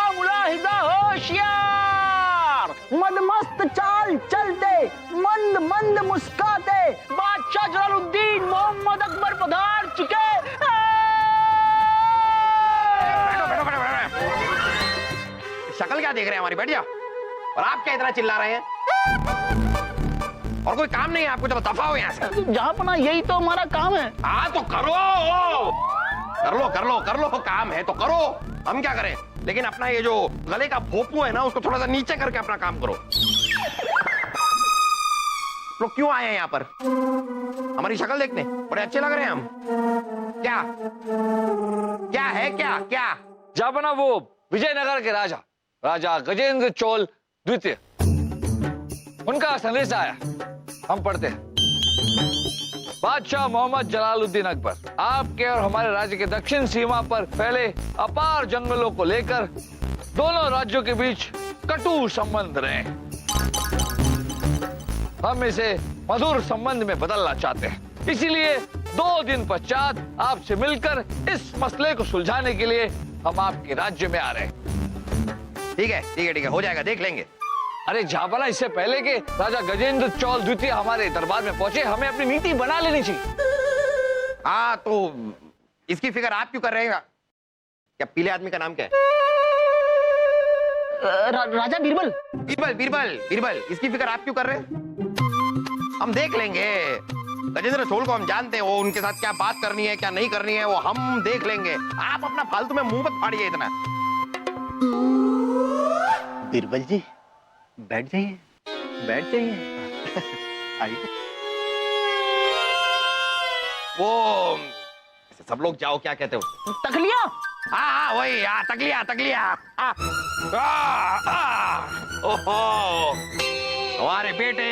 मुलाहिजा होशियार, मदमस्त चाल चलते, मंद मंद मुस्काते, बादशाह जलालुद्दीन मोहम्मद अकबर पधार चुके। शक्ल क्या देख रहे हैं हमारी, बैठ जाओ। और आप क्या इतना चिल्ला रहे हैं? और कोई काम नहीं है आपको? जब दफा हो यहाँ से। जहांपना यही तो हमारा काम है। हाँ तो करो, कर लो कर लो कर लो, काम है तो करो, हम क्या करें। लेकिन अपना ये जो गले का भोपू है ना, उसको थोड़ा सा नीचे करके अपना काम करो। लोग क्यों आए हैं यहाँ पर? हमारी शक्ल देखने? बड़े अच्छे लग रहे हैं हम। क्या क्या है, क्या क्या? जापना वो विजयनगर के राजा, राजा गजेंद्र चोल द्वितीय, उनका संदेश आया, हम पढ़ते हैं। बादशाह मोहम्मद जलालुद्दीन अकबर, आपके और हमारे राज्य के दक्षिण सीमा पर फैले अपार जंगलों को लेकर दोनों राज्यों के बीच कटु संबंध रहे। हम इसे मधुर संबंध में बदलना चाहते हैं। इसीलिए 2 दिन पश्चात आपसे मिलकर इस मसले को सुलझाने के लिए हम आपके राज्य में आ रहे हैं। ठीक है ठीक है ठीक है, हो जाएगा, देख लेंगे। अरे झापना, इससे पहले कि राजा गजेंद्र चोल द्वितीय हमारे दरबार में पहुंचे, हमें अपनी नीति बना लेनी चाहिए। हाँ तो इसकी फिक्र आप क्यों कर रहे हैं? क्या पीले आदमी का नाम क्या है? राजा बीरबल। बीरबल बीरबल बीरबल, इसकी फिक्र आप क्यों कर रहे हैं? हम देख लेंगे। गजेंद्र चोल को हम जानते हैं, वो उनके साथ क्या बात करनी है क्या नहीं करनी है वो हम देख लेंगे। आप अपना फालतू में मुंह मत फाड़िए इतना। बीरबल जी बैठ जाइए, बैठ जाइए। आइए। वो सब लोग जाओ, क्या कहते हो? तकलिया। हाँ हाँ वही, हाँ तकलिया तकलिया। ओहो, हमारे बेटे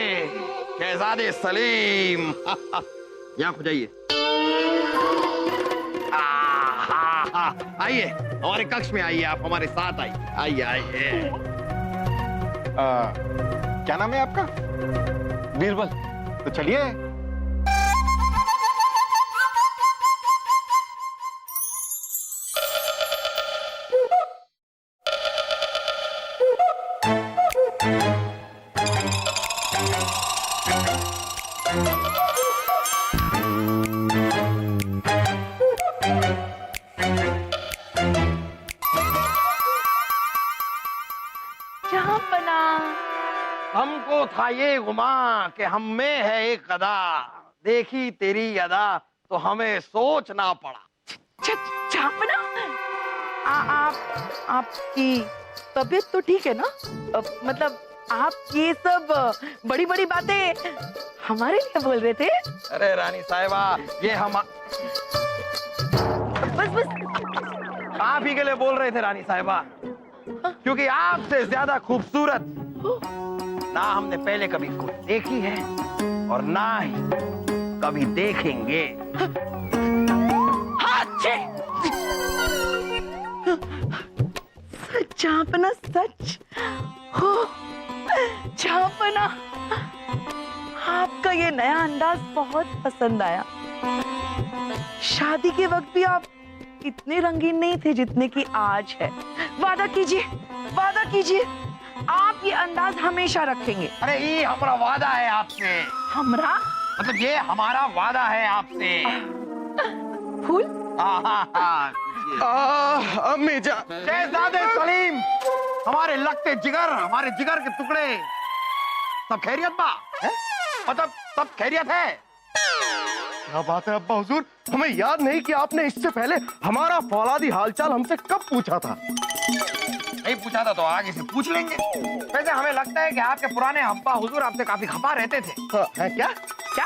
शहजादे सलीम, यहाँ खो जाइए। आइए हमारे कक्ष में आइए, आप हमारे साथ आइए, आइए आइए। क्या नाम है आपका? बीरबल। तो चलिए। हमको था ये गुमा कि हम में है एक अदा, देखी तेरी अदा तो हमें सोचना पड़ा। झापना, आपकी तबीयत तो ठीक है ना? मतलब आप ये सब बड़ी बड़ी बातें हमारे लिए बोल रहे थे? अरे रानी साहिबा, ये हम बस आप ही के लिए बोल रहे थे रानी साहिबा, क्योंकि आपसे ज्यादा खूबसूरत ना हमने पहले कभी कोई देखी है और ना ही कभी देखेंगे। सच झापना, सच हो झापना, आपका ये नया अंदाज बहुत पसंद आया। शादी के वक्त भी आप इतने रंगीन नहीं थे जितने की आज है। वादा कीजिए, वादा कीजिए, आप ये अंदाज हमेशा रखेंगे। अरे ये हमारा वादा है आपसे। हमरा मतलब ये हमारा वादा है आपसे। फूल। अम्मी जा। शहजादे सलीम, हमारे लगते जिगर, हमारे जिगर के टुकड़े, सब खैरियत बा? मतलब सब खैरियत है? क्या बात है अब्बा हुजूर, हमें याद नहीं कि आपने इससे पहले हमारा फौलादी हालचाल हमसे कब पूछा था। नहीं पूछा था तो आगे से पूछ लेंगे। वैसे हमें लगता है कि आपके पुराने अब्बा हुजूर आपसे काफी खफा रहते थे। है क्या? क्या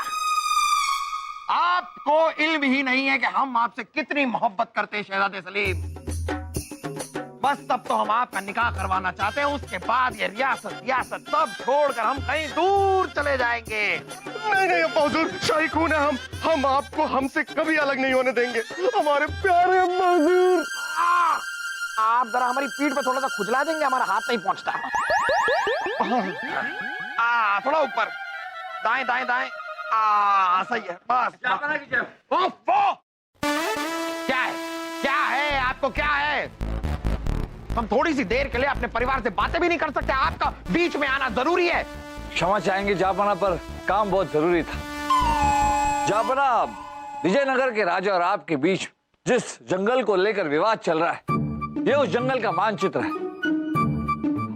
आपको इल्म ही नहीं है कि हम आपसे कितनी मोहब्बत करते हैं शहजादे सलीम? बस तब तो हम आपका निकाह करवाना चाहते हैं, उसके बाद ये रियासत रियासत सब छोड़कर हम कहीं दूर चले जाएंगे। नहीं नहीं अब्बा हुजूर, शाही खून है हम आपको हमसे कभी अलग नहीं होने देंगे, हमारे प्यारे अब्बा हुजूर। आप जरा हमारी पीठ पे थोड़ा सा खुजला देंगे, हमारा हाथ नहीं पहुंचता। थोड़ा ऊपर, दाएं दाएं दाएं, सही है बस। क्या है आपको, क्या है? हम थोड़ी सी देर के लिए अपने परिवार से बातें भी नहीं कर सकते? आपका बीच में आना जरूरी है? क्षमा चाहेंगे जापना, पर काम बहुत जरूरी था। जापना, विजयनगर के राजा और आपके बीच जिस जंगल को लेकर विवाद चल रहा है, ये उस जंगल का मानचित्र है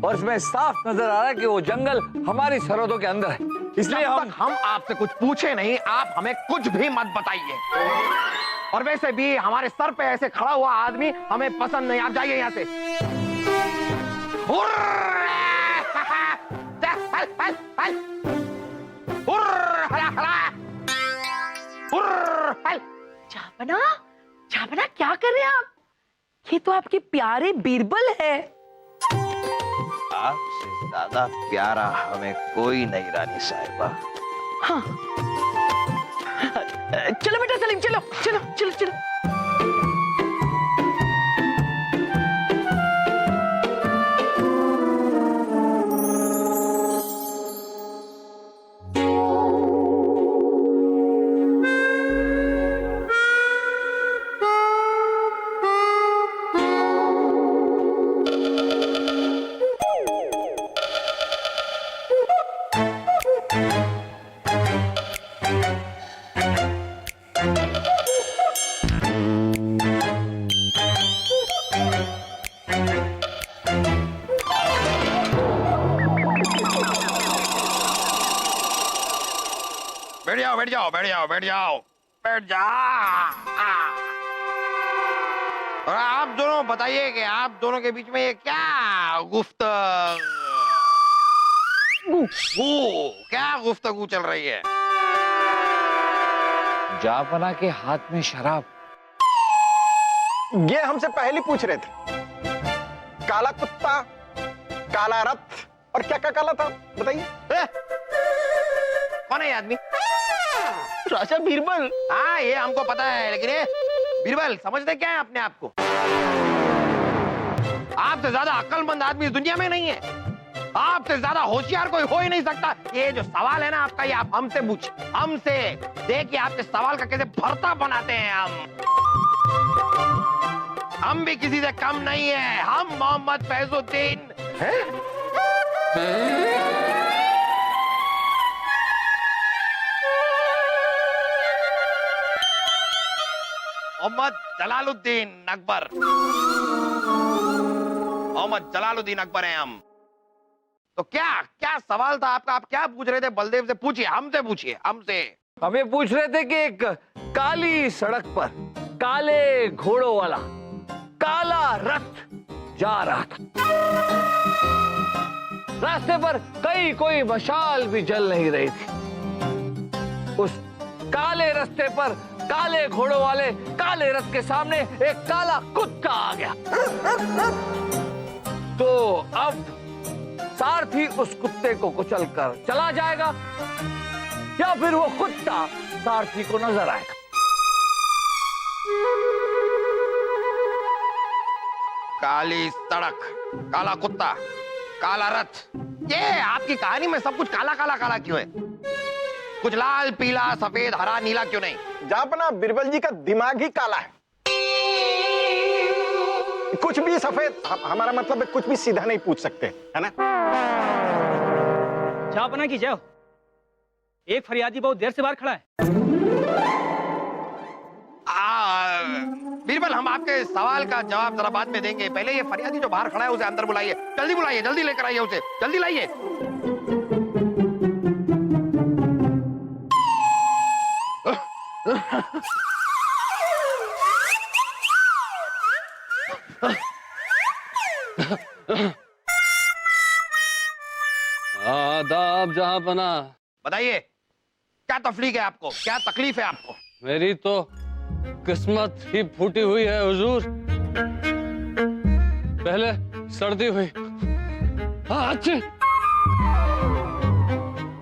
और इसमें साफ नजर आ रहा है कि वो जंगल हमारी सरहदों के अंदर है। इसलिए हम आपसे कुछ पूछे नहीं, आप हमें कुछ भी मत बताइए। और वैसे भी हमारे सर पे ऐसे खड़ा हुआ आदमी हमें पसंद नहीं। आप जाइए यहाँ से। जापना, जापना क्या कर रहे हैं आप? ये तो आपके प्यारे बीरबल है। आपसे ज्यादा प्यारा हमें कोई नहीं रानी साहिबा। हाँ। चलो बेटा सलीम, चलो चलो चलो चलो। बैठ जाओ बैठ जाओ बैठ जाओ बैठ जाओ बैठ जाओ। और आप दोनों बताइए कि आप दोनों के बीच में ये क्या गुफ्तगू चल रही है? जापना के हाथ में शराब। ये हमसे पहले पूछ रहे थे। काला कुत्ता, काला रथ और क्या क्या काला था बताइए। कौन है ये आदमी? राजा बीरबल। हाँ ये हमको पता है, लेकिन ये बीरबल समझते क्या है अपने आप को? आपसे ज्यादा अक्लमंद आदमी इस दुनिया में नहीं है। आपसे ज्यादा होशियार कोई हो ही नहीं सकता। ये जो सवाल है ना आपका, ये आप हमसे पूछिए, हमसे। देखिए आपके सवाल का कैसे भरता बनाते हैं हम भी किसी से कम नहीं है। हम मोहम्मद फैजुद्दीन मोहम्मद जलालुद्दीन अकबर, मोहम्मद जलालुद्दीन अकबर हैं हम। तो क्या क्या सवाल था आपका? आप क्या पूछ रहे थे? बलदेव से पूछिए, हमसे पूछिए, हमसे। हम ये पूछ रहे थे कि एक काली सड़क पर काले घोड़ों वाला काला रथ जा रहा था। रास्ते पर कहीं कोई मशाल भी जल नहीं रही थी। उस काले रास्ते पर काले घोड़ों वाले काले रथ के सामने एक काला कुत्ता आ गया। तो अब सारथी उस कुत्ते को कुचलकर चला जाएगा या फिर वो कुत्ता सारथी को नजर आएगा। काली सड़क, काला कुत्ता, काला रथ, ये आपकी कहानी में सब कुछ काला काला काला क्यों है? कुछ लाल पीला सफेद हरा नीला क्यों नहीं? जापना, बीरबल जी का दिमाग ही काला है। कुछ भी सफेद, हमारा मतलब है कुछ भी सीधा नहीं पूछ सकते, है ना? जापना की जय। एक फरियादी बहुत देर से बाहर खड़ा है। बीरबल, हम आपके सवाल का जवाब जरा बाद में देंगे। पहले ये फरियादी जो बाहर खड़ा है उसे अंदर बुलाइए। जल्दी बुलाइए, जल्दी लेकर आइए उसे, जल्दी लाइए। आदाब जहांपना। बताइए क्या तकलीफ है आपको, क्या तकलीफ है आपको? मेरी तो किस्मत ही फूटी हुई है हुजूर। पहले सर्दी हुई, अच्छी,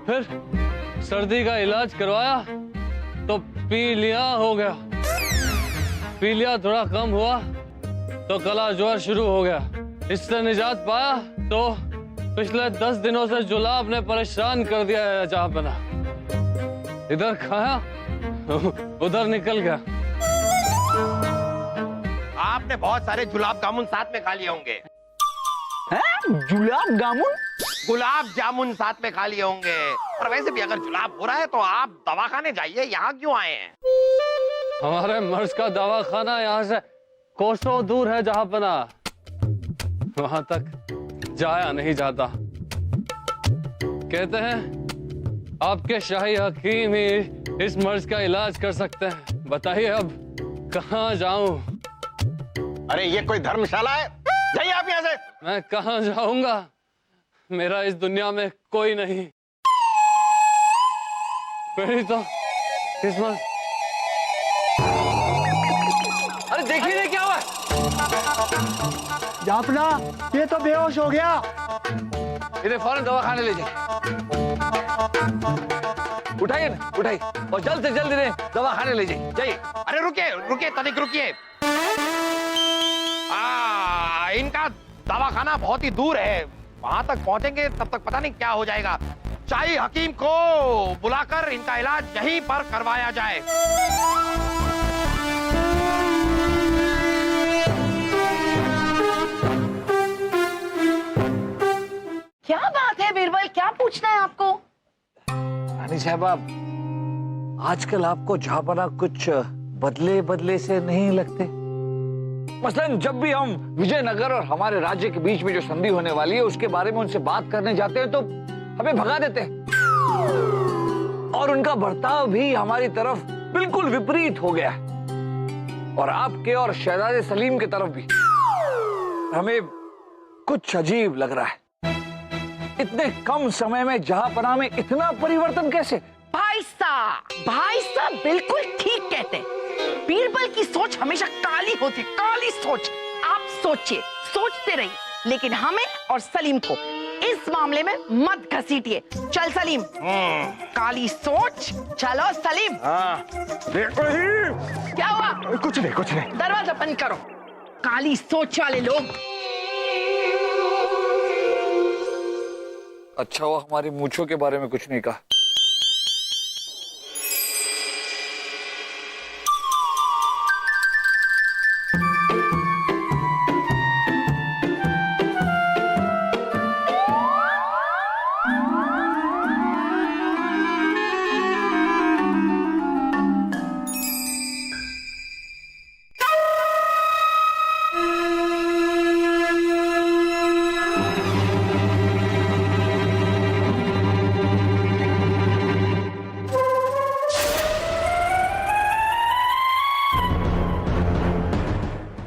फिर सर्दी का इलाज करवाया तो पीलिया हो गया। पीलिया थोड़ा कम हुआ तो गला ज्वर शुरू हो गया। इससे निजात पाया तो पिछले 10 दिनों से जुलाब ने परेशान कर दिया है जहांपना। इधर खाया, उधर निकल गया। आपने बहुत सारे गुलाब जामुन साथ में खा लिए होंगे। गुलाब जामुन? गुलाब जामुन साथ में खा लिए होंगे। और वैसे भी अगर जुलाब हो रहा है तो आप दवाखाने जाइए, यहाँ क्यों आए हैं? हमारे मर्ज का दवाखाना यहाँ से कोसों दूर है जहाँ पना, वहां तक जाया नहीं जाता। कहते हैं आपके शाही हकीम ही इस मर्ज का इलाज कर सकते हैं। बताइए अब कहाँ जाऊं? अरे ये कोई धर्मशाला है? जाइए आप यहाँ से। मैं कहाँ जाऊंगा? मेरा इस दुनिया में कोई नहीं। मेरी तो किस्मत। अरे देखिए क्या हुआ? जापना, ये तो बेहोश हो गया। इन्हें फौरन दवाखाने ले जाइए। उठाइए ना, उठाइए और जल्द से जल्द इन्हें दवाखाने ले जाइए। जाइए। अरे रुकिए रुकिए, तनिक रुकिए। इनका दवाखाना बहुत ही दूर है, वहां तक पहुंचेंगे तब तक पता नहीं क्या हो जाएगा। शाही हकीम को बुलाकर इनका इलाज यहीं पर करवाया जाए। क्या बात है बीरबल, क्या पूछना है आपको? रानी साहबा, आजकल आपको जहापना कुछ बदले बदले से नहीं लगते? मसलन जब भी हम विजयनगर और हमारे राज्य के बीच में जो संधि होने वाली है उसके बारे में उनसे बात करने जाते हैं तो हमें भगा देते हैं। और उनका बर्ताव भी हमारी तरफ बिल्कुल विपरीत हो गया है। और आपके और शहजादे सलीम की तरफ भी हमें कुछ अजीब लग रहा है। इतने कम समय में जहापना में इतना परिवर्तन कैसे? भाई साहब बिल्कुल ठीक कहते हैं। बीरबल की सोच हमेशा काली होती, काली सोच। आप सोचिए, सोचते रहिए, लेकिन हमें और सलीम को इस मामले में मत घसीटिए। चल सलीम। काली सोच। चलो सलीम। देखो ही। क्या हुआ? कुछ नहीं, कुछ नहीं। दरवाजा बंद करो। काली सोच वाले लोग। अच्छा हुआ हमारी मूंछों के बारे में कुछ नहीं कहा।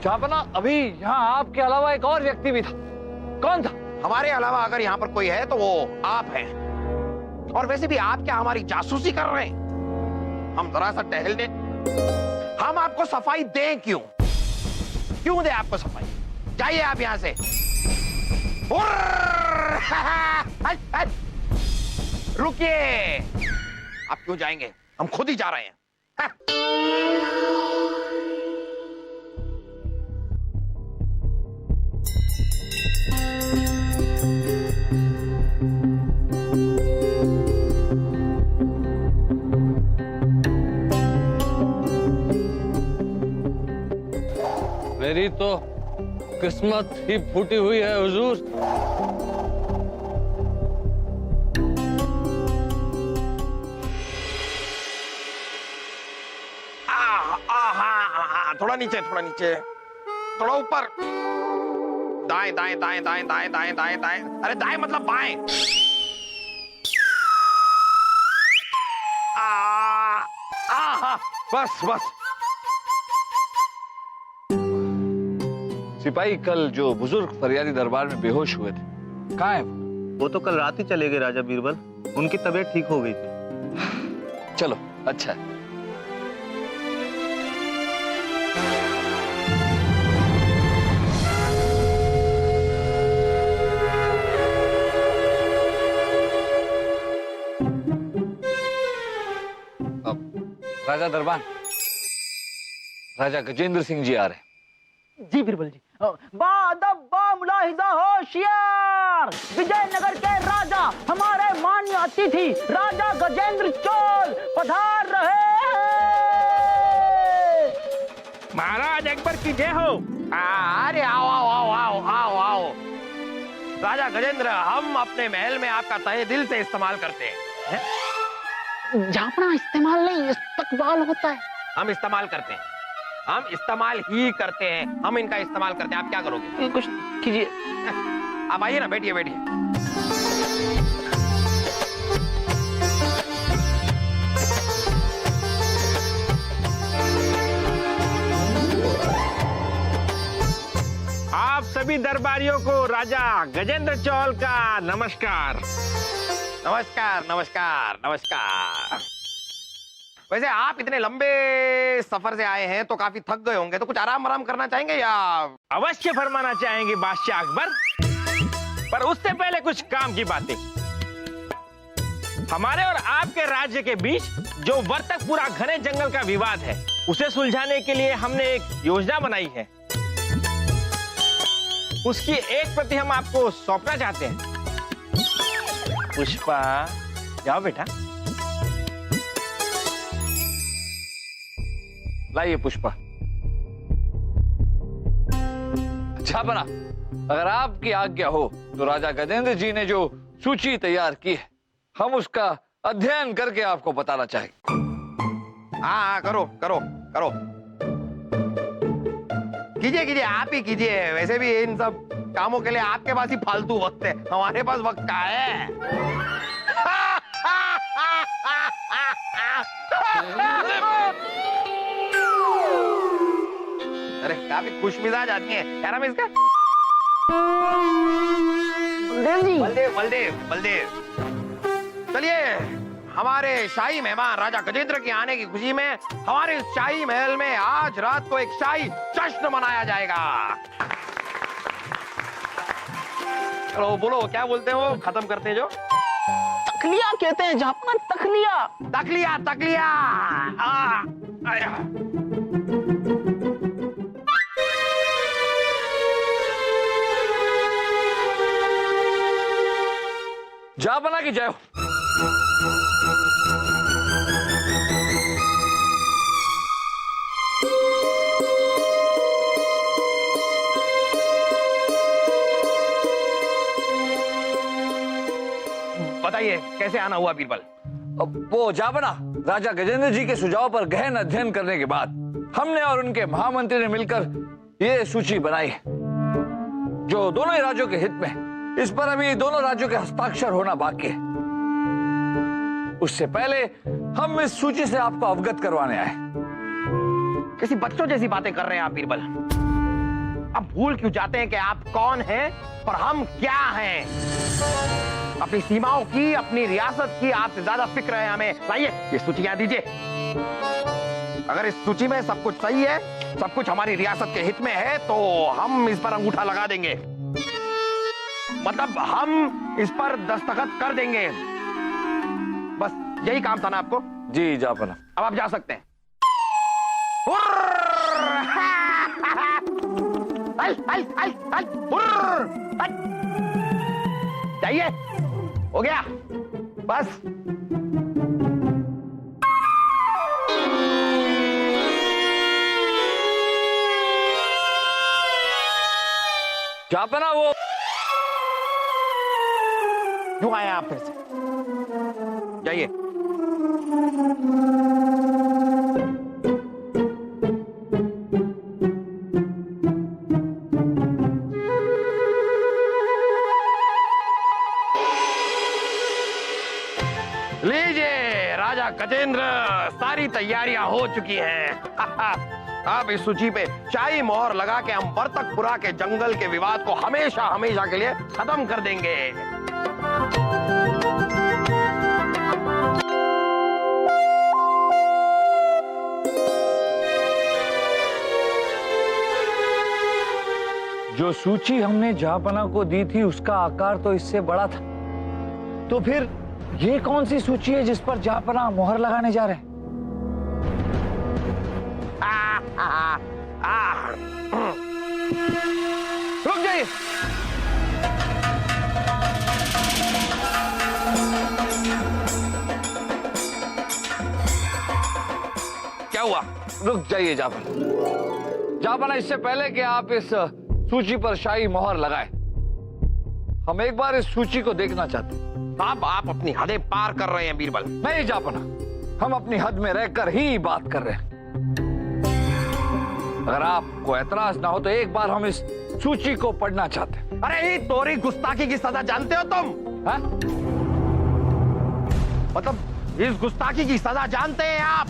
जहापना, अभी यहाँ आपके अलावा एक और व्यक्ति भी था। कौन था? हमारे अलावा अगर यहाँ पर कोई है तो वो आप हैं। और वैसे भी आप क्या हमारी जासूसी कर रहे हैं? हम जरा सा टहल दें। हम आपको सफाई दें क्यों? क्यों दें आपको सफाई? जाइए आप यहाँ से। रुकिए। आप क्यों जाएंगे? हम खुद ही जा रहे हैं। मेरी तो किस्मत ही फूटी हुई है हुजूर। थोड़ा नीचे, थोड़ा नीचे, थोड़ा ऊपर। दाएं दाएं दाएं दाएं दाएं दाएं दाएं दाएं। अरे दाएं मतलब बाएं। बस बस। सिपाही, कल जो बुजुर्ग फरियादी दरबार में बेहोश हुए थे, कहाँ है वो? तो कल रात ही चले गए राजा बीरबल। उनकी तबीयत ठीक हो गई थी। चलो, अच्छा है। राजा दरबान, राजा गजेंद्र सिंह जी आ रहे हैं। जी बिरबल जी। बादब्बा मुलाहिजा होशियार। नमस्कार। विजयनगर के राजा, हमारे माननीय अतिथि राजा गजेंद्र चोल पधार रहे हैं। महाराज अकबर की जय हो। अरे आओ आओ आओ आओ आओ आओ। राजा गजेंद्र, हम अपने महल में आपका तहे दिल से इस्तेमाल करते हैं। जापना इस्तेमाल नहीं, इस्तकबाल होता है। हम इस्तेमाल करते हैं, हम इस्तेमाल ही करते हैं, हम इनका इस्तेमाल करते हैं। आप क्या करोगे? कुछ कीजिए। आप आइए ना, बैठिए बैठिए। आप सभी दरबारियों को राजा गजेंद्र चोल का नमस्कार। नमस्कार नमस्कार नमस्कार। वैसे आप इतने लंबे सफर से आए हैं तो काफी थक गए होंगे, तो कुछ आराम आराम करना चाहेंगे या? अवश्य फरमाना चाहेंगे बादशाह अकबर, पर उससे पहले कुछ काम की बातें। हमारे और आपके राज्य के बीच जो वर्तकपुरा घने जंगल का विवाद है, उसे सुलझाने के लिए हमने एक योजना बनाई है। उसकी एक प्रति हम आपको सौंपना चाहते हैं। पुष्पा, जाओ बेटा। लाइए पुष्पा। जापना, अगर आपकी आज्ञा हो तो राजा गजेंद्र जी ने जो सूची तैयार की है, हम उसका अध्ययन करके आपको बताना चाहेंगे। हाँ करो करो करो, कीजिए कीजिए, आप ही कीजिए। वैसे भी इन सब कामों के लिए आपके पास ही फालतू वक्त है, हमारे पास वक्त का है। अरे काफी खुश मिजाज आदमी है। क्या नाम है इसका? बलदेव बलदेव बलदेव। चलिए, हमारे शाही मेहमान राजा गजेंद्र के आने की खुशी में हमारे इस शाही महल में आज रात को एक शाही जश्न मनाया जाएगा। चलो बोलो, क्या बोलते हो? खत्म करते हैं जो। तखलिया कहते हैं जापना, तखलिया। तकलिया तकलिया। आया। जापना की जय हो। बताइए कैसे आना हुआ बीरबल? वो जापना, राजा गजेंद्र जी के सुझाव पर गहन अध्ययन करने के बाद हमने और उनके महामंत्री ने मिलकर ये सूची बनाई है, जो दोनों ही राज्यों के हित में। इस पर अभी दोनों राज्यों के हस्ताक्षर होना बाकी है। उससे पहले हम इस सूची से आपको अवगत करवाने आए। किसी बच्चों जैसी बातें कर रहे हैं आप बीरबल। अब भूल क्यों जाते हैं कि आप कौन हैं और हम क्या हैं? अपनी सीमाओं की, अपनी रियासत की आपसे ज्यादा फिक्र है हमें। लाइए ये सूची याद दीजिए। अगर इस सूची में सब कुछ सही है, सब कुछ हमारी रियासत के हित में है, तो हम इस पर अंगूठा लगा देंगे। मतलब हम इस पर दस्तखत कर देंगे। बस यही काम था ना आपको? जी जापना। अब आप जा सकते हैं। जाइए, हो गया बस। जापना, वो क्यों आए आप फिर से? जाइए। लीजिए राजा गजेंद्र, सारी तैयारियां हो चुकी हैं। अब इस सूची पे शाही मोहर लगा के हम वर्तकपुरा के जंगल के विवाद को हमेशा हमेशा के लिए खत्म कर देंगे। जो सूची हमने जापना को दी थी उसका आकार तो इससे बड़ा था, तो फिर ये कौन सी सूची है जिस पर जापना मोहर लगाने जा रहे हैं? रुक जाइए। हुआ? रुक जाइए जापाना। जापाना, इससे पहले कि आप इस सूची पर शाही मोहर लगाए, हम एक बार इस सूची को देखना चाहते हैं। आप अपनी हदें पार कर रहे हैं बीरबल। नहीं जापाना, हम अपनी हद में रहकर ही बात कर रहे हैं। अगर आपको एतराज ना हो तो एक बार हम इस सूची को पढ़ना चाहते हैं। अरे ये तोरी गुस्ताखी की सजा जानते हो तुम? हाँ? मतलब इस गुस्ताखी की सजा जानते हैं आप?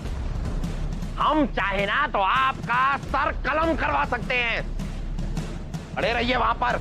हम चाहे ना तो आपका सर कलम करवा सकते हैं। खड़े रहिए वहां पर।